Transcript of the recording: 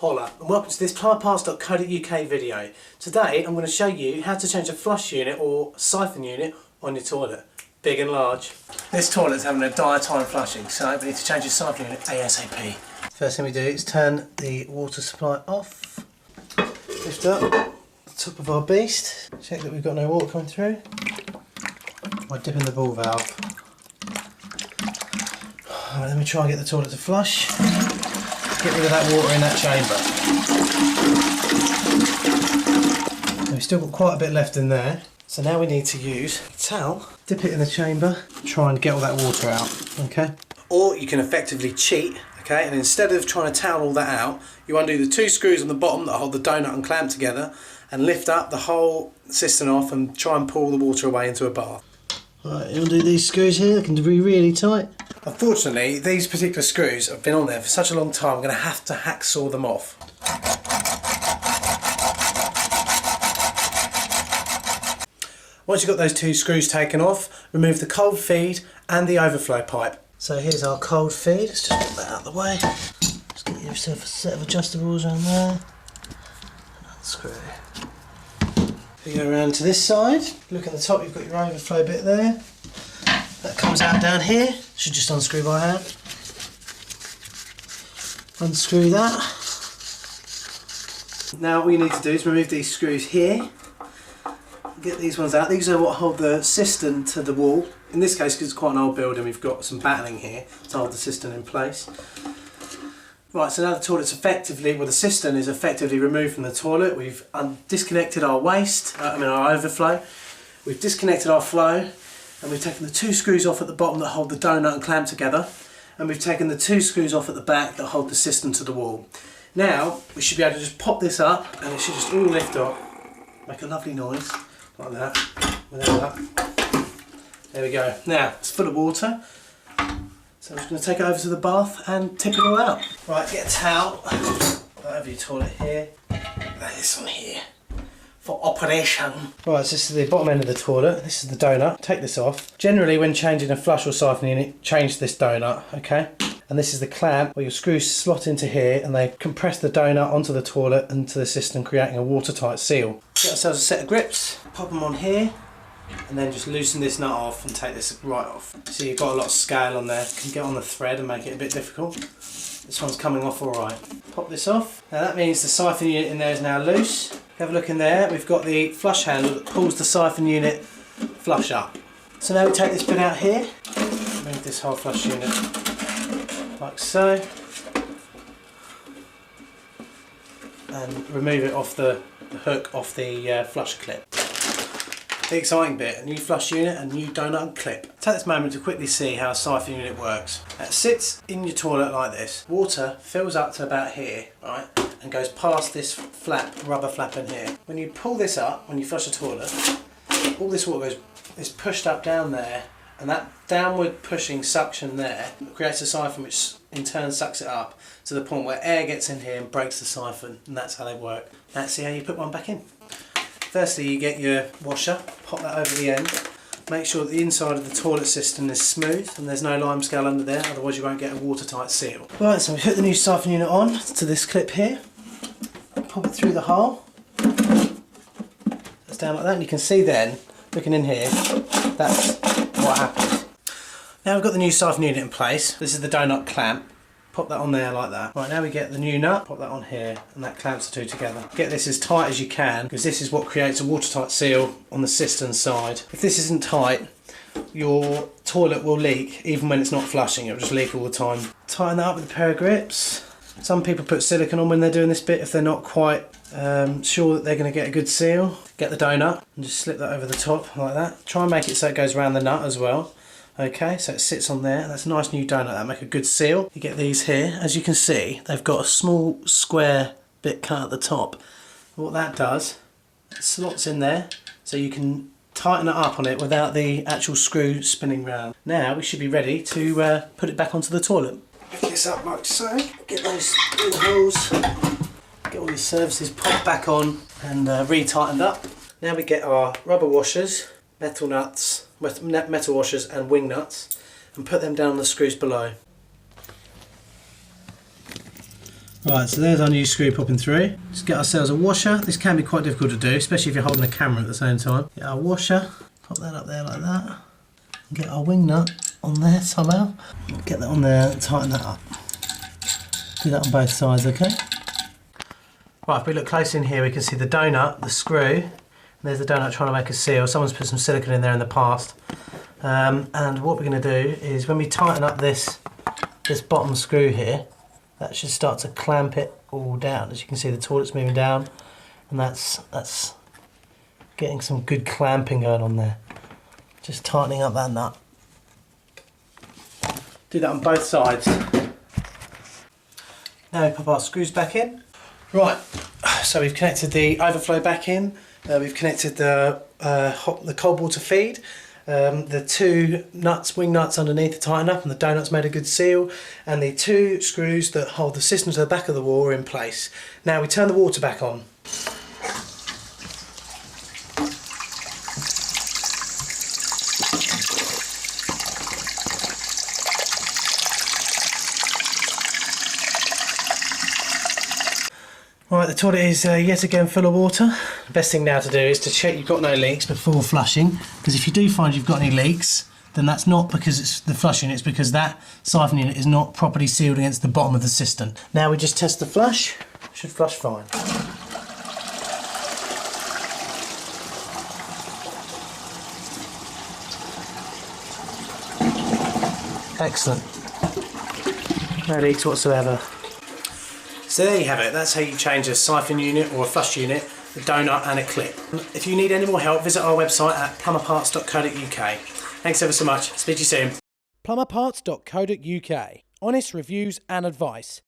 Hola and welcome to this tireparts.co.uk video. Today I'm going to show you how to change a flush unit or siphon unit on your toilet, big and large. This toilet's having a dire time flushing, so we need to change the siphon unit ASAP. First thing we do is turn the water supply off, lift up the top of our beast, check that we've got no water coming through by dipping the ball valve. Alright, then we try and get the toilet to flush. Get rid of that water in that chamber. And we've still got quite a bit left in there. So now we need to use a towel, dip it in the chamber, try and get all that water out, okay? Or you can effectively cheat, okay? And instead of trying to towel all that out, you undo the two screws on the bottom that hold the donut and clamp together and lift up the whole cistern off and try and pull the water away into a bath. Right, you'll do these screws here, they can be really tight. Unfortunately, these particular screws have been on there for such a long time, I'm going to have to hacksaw them off. Once you've got those two screws taken off, remove the cold feed and the overflow pipe. So here's our cold feed, let's just put that out of the way. Just get yourself a set of adjustables around there. And unscrew. You go around to this side, look at the top, you've got your overflow bit there. That comes out down here, should just unscrew by hand. Unscrew that. Now what you need to do is remove these screws here. Get these ones out. These are what hold the cistern to the wall. In this case, because it's quite an old building, we've got some battling here to hold the cistern in place. Right, so now the toilet's effectively, well the cistern is effectively removed from the toilet. We've disconnected our waste, our overflow. We've disconnected our flow, and we've taken the two screws off at the bottom that hold the donut and clamp together, and we've taken the two screws off at the back that hold the cistern to the wall. Now, we should be able to just pop this up, and it should just all lift up, make a lovely noise, like that, with that. There we go. Now, it's full of water. So I'm just going to take it over to the bath and tip it all out. Right, get a towel, put over your toilet here, lay this on here for operation. Right, so this is the bottom end of the toilet, this is the donut, take this off. Generally when changing a flush or siphon unit, change this donut, okay? And this is the clamp where your screws slot into here and they compress the donut onto the toilet and to the cistern, creating a watertight seal. Get ourselves a set of grips, pop them on here, and then just loosen this nut off and take this right off. So you've got a lot of scale on there, it can get on the thread and make it a bit difficult. This one's coming off alright. Pop this off. Now that means the siphon unit in there is now loose. Have a look in there, we've got the flush handle that pulls the siphon unit flush up. So now we take this bit out here, move this whole flush unit like so, and remove it off the hook off the flush clip. The exciting bit, a new flush unit and new donut and clip. Take this moment to quickly see how a siphon unit works. It sits in your toilet like this. Water fills up to about here, right, and goes past this flap, rubber flap in here. When you pull this up, when you flush the toilet, all this water is pushed up down there, and that downward pushing suction there creates a siphon which in turn sucks it up to the point where air gets in here and breaks the siphon, and that's how they work. Let's see how you put one back in. Firstly, you get your washer, pop that over the end, make sure that the inside of the toilet cistern is smooth and there's no limescale under there, otherwise you won't get a watertight seal. Right, so we put the new siphon unit on to this clip here, pop it through the hole, that's down like that, and you can see then, looking in here, that's what happens. Now we've got the new siphon unit in place, this is the donut clamp. Pop that on there like that. Right, now we get the new nut, pop that on here, and that clamps the two together. Get this as tight as you can, because this is what creates a watertight seal on the cistern side. If this isn't tight, your toilet will leak, even when it's not flushing, it'll just leak all the time. Tighten that up with a pair of grips. Some people put silicone on when they're doing this bit if they're not quite sure that they're going to get a good seal. Get the donut and just slip that over the top like that. Try and make it so it goes around the nut as well. Okay, so it sits on there, that's a nice new donut, that'll make a good seal. You get these here, as you can see, they've got a small square bit cut at the top. What that does, it slots in there, so you can tighten it up on it without the actual screw spinning round. Now we should be ready to put it back onto the toilet. Pick this up like so, get those little holes, get all your surfaces popped back on and re-tightened up. Now we get our rubber washers, metal washers and wing nuts, and put them down on the screws below. Right, so there's our new screw popping through. Just get ourselves a washer. This can be quite difficult to do, especially if you're holding a camera at the same time. Get our washer, pop that up there like that. And get our wing nut on there somehow. Get that on there and tighten that up. Do that on both sides, okay? Right, if we look close in here, we can see the donut, the screw. And there's the donut trying to make a seal. Someone's put some silicone in there in the past. And what we're going to do is when we tighten up this bottom screw here, that should start to clamp it all down. As you can see, the toilet's moving down, and that's getting some good clamping going on there. Just tightening up that nut. Do that on both sides. Now we pop our screws back in. Right, so we've connected the overflow back in. We've connected the cold water feed. The two wing nuts underneath to tighten up, and the donut's made a good seal, and the two screws that hold the system to the back of the wall are in place. Now we turn the water back on. Right, the toilet is yet again full of water. The best thing now to do is to check you've got no leaks before flushing, because if you do find you've got any leaks, then that's not because it's the flushing, it's because that siphon unit is not properly sealed against the bottom of the cistern. Now we just test the flush. Should flush fine. Excellent. No leaks whatsoever. So there you have it, that's how you change a siphon unit or a flush unit, a donut and a clip. If you need any more help, visit our website at plumberparts.co.uk. Thanks ever so much, speak to you soon. plumberparts.co.uk. Honest reviews and advice.